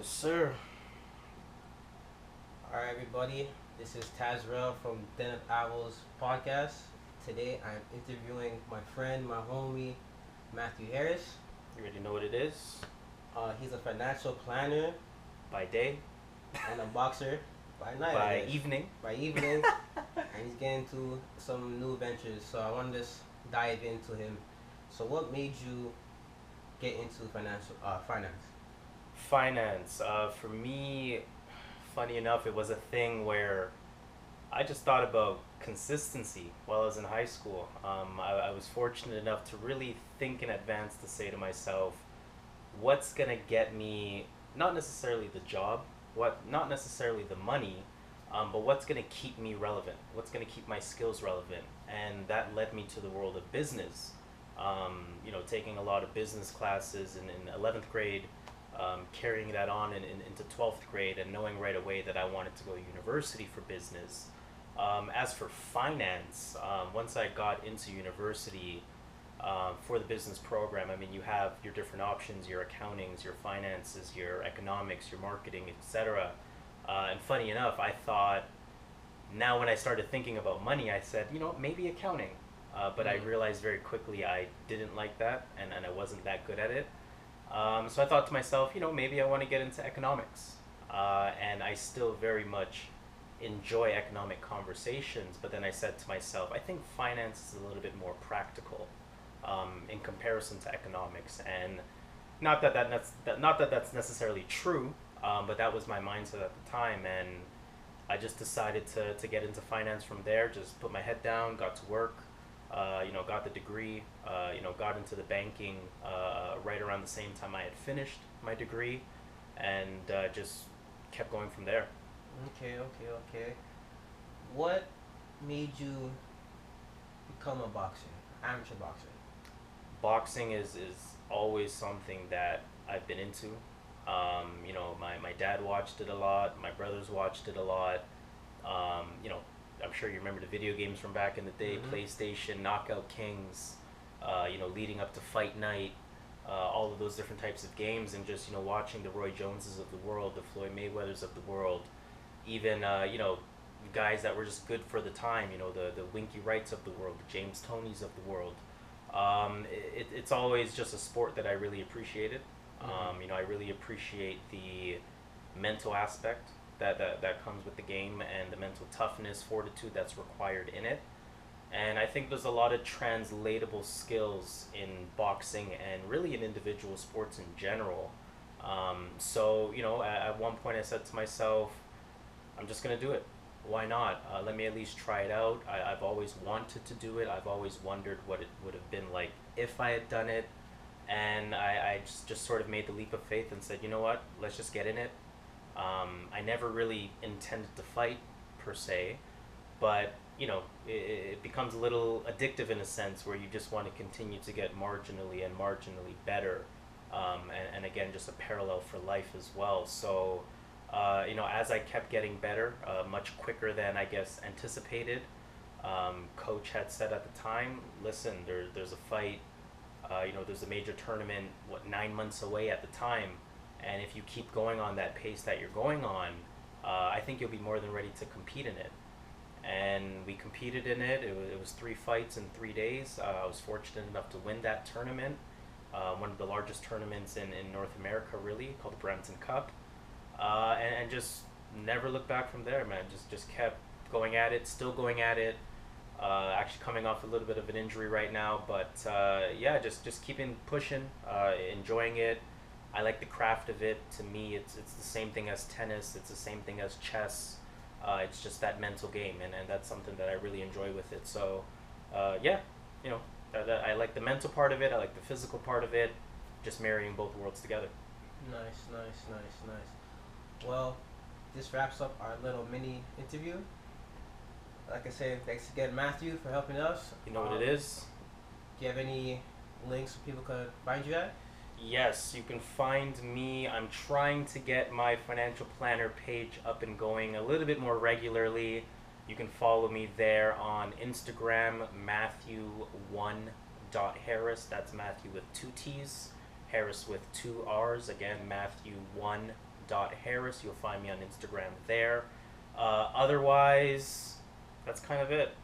Sir. Alright, everybody. This is Tazrell from Den of Owls podcast. Today I'm interviewing my friend, my homie, Matthew Harris. You already know what it is. He's a financial planner By day, and a boxer by night. by evening. By evening. And he's getting into some new ventures. So I want to just dive into him. So what made you get into finance? Finance. For me, funny enough, it was a thing where I just thought about consistency while I was in high school. I was fortunate enough to really think in advance to say to myself, what's going to get me, not necessarily the job, not necessarily the money, but what's going to keep me relevant? What's going to keep my skills relevant? And that led me to the world of business. Taking a lot of business classes in 11th grade, carrying that on into 12th grade, and knowing right away that I wanted to go to university for business. As for finance, once I got into university for the business program, I mean, you have your different options, your accountings, your finances, your economics, your marketing, etc. And funny enough, I thought, now when I started thinking about money, I said, maybe accounting. But I realized very quickly I didn't like that, and I wasn't that good at it. So I thought to myself, maybe I want to get into economics. And I still very much enjoy economic conversations, but then I said to myself, I think finance is a little bit more practical in comparison to economics. And not that that's necessarily true, but that was my mindset at the time. And I just decided to get into finance from there, just put my head down, got to work. Got the degree, got into the banking right around the same time I had finished my degree, and just kept going from there. Okay. What made you become a boxer, amateur boxer? Boxing is always something that I've been into. My dad watched it a lot, my brothers watched it a lot. I'm sure you remember the video games from back in the day, PlayStation, Knockout Kings, leading up to Fight Night, all of those different types of games, and just, watching the Roy Joneses of the world, the Floyd Mayweathers of the world, even, guys that were just good for the time, the Winky Wrights of the world, the James Tonys of the world. It's always just a sport that I really appreciated. I really appreciate the mental aspect that comes with the game, and the mental toughness, fortitude that's required in it. And I think there's a lot of translatable skills in boxing and really in individual sports in general. At one point I said to myself, I'm just going to do it. Why not? Let me at least try it out. I've always wanted to do it. I've always wondered what it would have been like if I had done it. And I just sort of made the leap of faith and said, you know what, let's just get in it. I never really intended to fight per se, but it becomes a little addictive in a sense where you just want to continue to get marginally better, and again, just a parallel for life as well. So as I kept getting better, much quicker than I guess anticipated, coach had said at the time, listen, there's a fight, there's a major tournament 9 months away at the time. And if you keep going on that pace that you're going on, I think you'll be more than ready to compete in it. And we competed in it. It was 3 fights in 3 days. I was fortunate enough to win that tournament, one of the largest tournaments in North America, really, called the Brampton Cup. And just never looked back from there, man. Just kept going at it, still going at it. Actually coming off a little bit of an injury right now, but just keeping pushing, enjoying it. I like the craft of it. To me, it's the same thing as tennis. It's the same thing as chess. It's just that mental game, and that's something that I really enjoy with it. So, I like the mental part of it. I like the physical part of it. Just marrying both worlds together. Nice. Well, this wraps up our little mini interview. Like I said, thanks again, Matthew, for helping us. You know what it is? Do you have any links so people could find you at? Yes, you can find me. I'm trying to get my financial planner page up and going a little bit more regularly. You can follow me there on Instagram, Matthew1.Harris. That's Matthew with 2 T's, Harris with 2 R's. Again, Matthew1 Harris. You'll find me on Instagram there. Otherwise, that's kind of it.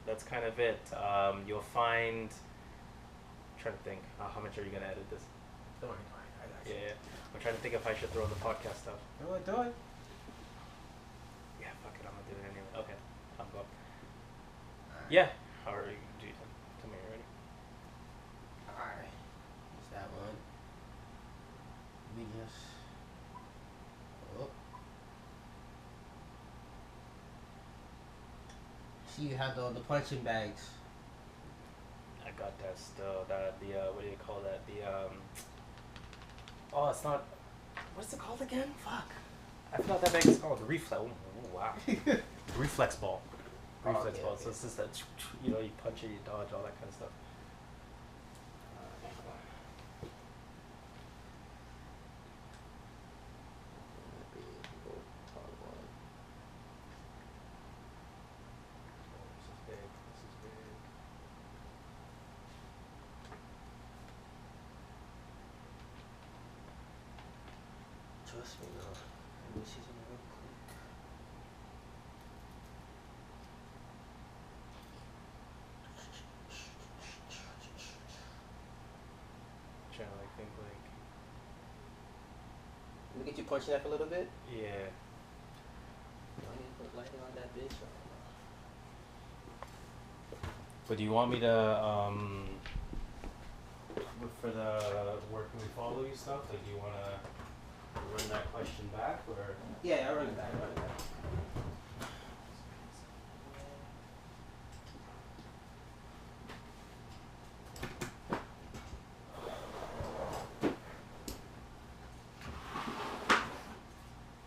That's kind of it. You'll find. I'm trying to think. How much are you gonna edit this? Don't worry, don't worry. I got you. Yeah, I'm trying to think if I should throw the podcast stuff. Do it, do it. Yeah, fuck it. I'm gonna do it anyway. Okay, I'm go. Alright. Yeah. How are you? Do you tell me you're ready? Alright. It's that one. We just. Oh. See, you have the punching bags. I got that still. That the what do you call that? The Oh, it's not. What's it called again? Fuck. I forgot that bag is called. The reflex. Oh, wow. Reflex ball. Reflex Okay, ball. okay. So it's just that you punch it, you dodge, all that kind of stuff. This is big. This is big. Trust me, no. Let me see something real quick. Trying to think Let me get you punching that for a little bit. yeah. I need to put lighting on that bitch. But do you want me to look for the where can we follow you stuff? Like, do you want to run that question back or? Yeah, I run it back. I run it back.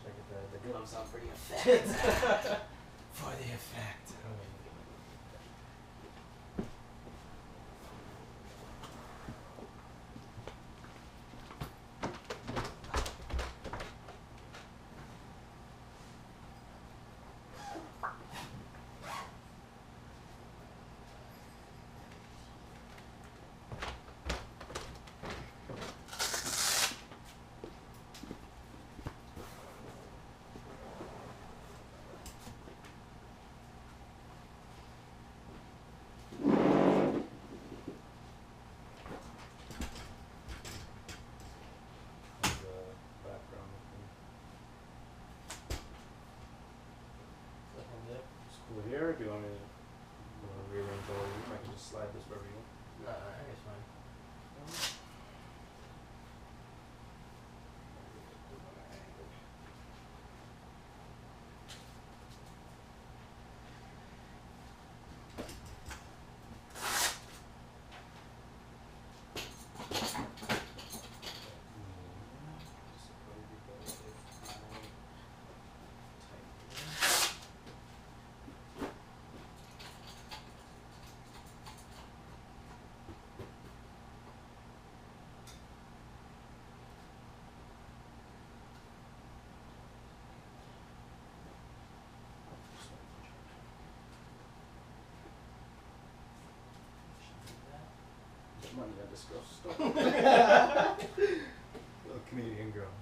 Check it. The gloves sound pretty effective. For the effect. Cool here, or do you want me to rearrange all of them? I can just slide this wherever you want. Nah, I guess fine. Money on this girl's store. Little Canadian girl.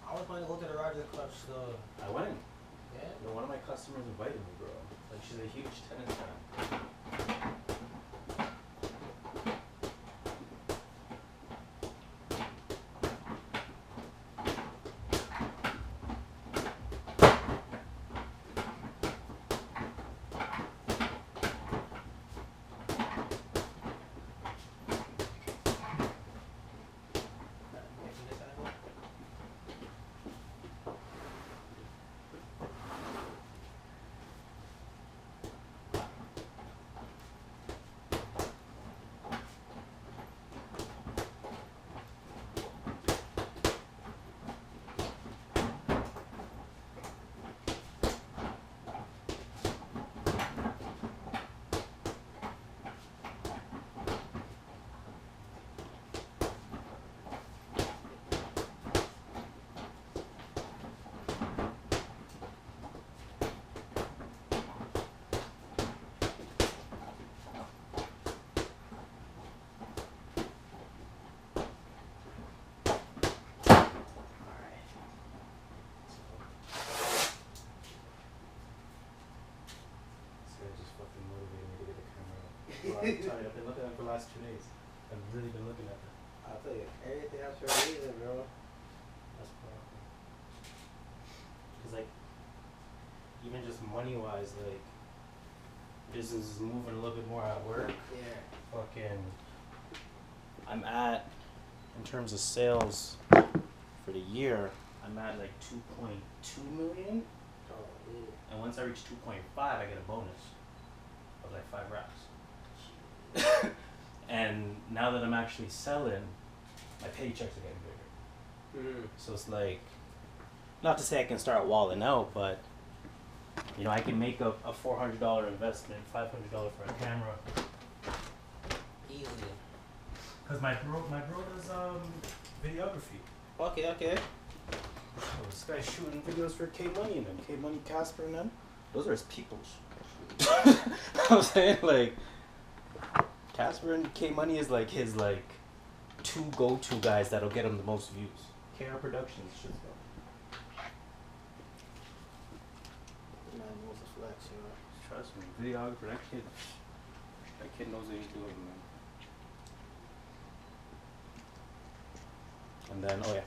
I was going to go to the Rogers Club store. I went. Yeah? No, one of my customers invited me, bro. Like, she's a huge tennis fan. sorry, I've been looking at them for the last 2 days. I've really been looking at them. I'll tell you, everything has for a reason, bro. That's powerful. Cause like, even just money wise, like, business is moving a little bit more at work. Yeah. Fucking, I'm at, in terms of sales for the year, I'm at like 2.2 million. Oh, yeah. And once I reach 2.5, I get a bonus of like 5 racks. And now that I'm actually selling, my paychecks are getting bigger. Mm-hmm. So it's like, not to say I can start walling out, but you know, I can make a $400 investment, $500 for a camera. Easy. Cause my bro does videography. Okay. So this guy's shooting videos for K Money and them, K Money Casper and them. Those are his peoples. I'm saying, like, Casper and K Money is like his like 2 go-to guys that'll get him the most views. KR Productions shit's go. Man, what's the flex, you know? Trust me, videographer, that kid knows what he's doing, man. And then, oh yeah,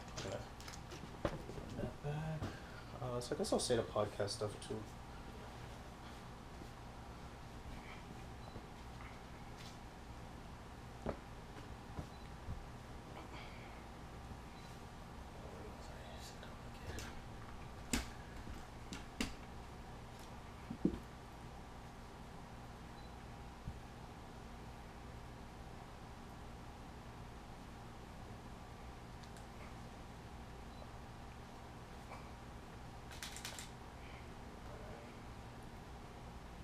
run that back. So I guess I'll say the podcast stuff too.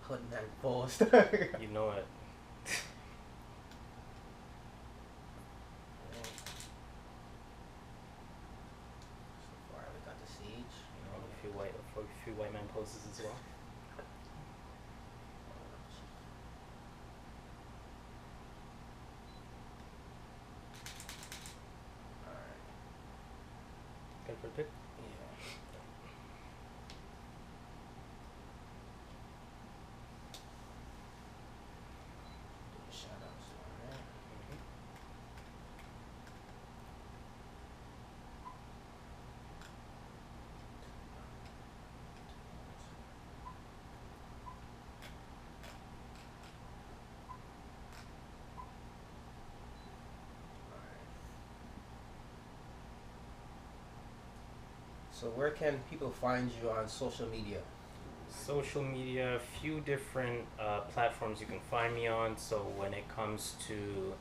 Hood man post. You know it. So far, we got the siege. You know, a few white man poses as well. Alright. Good for a pick. Yeah. Do the shout outs, alright. So where can people find you on social media? Social media, a few different platforms you can find me on. So when it comes to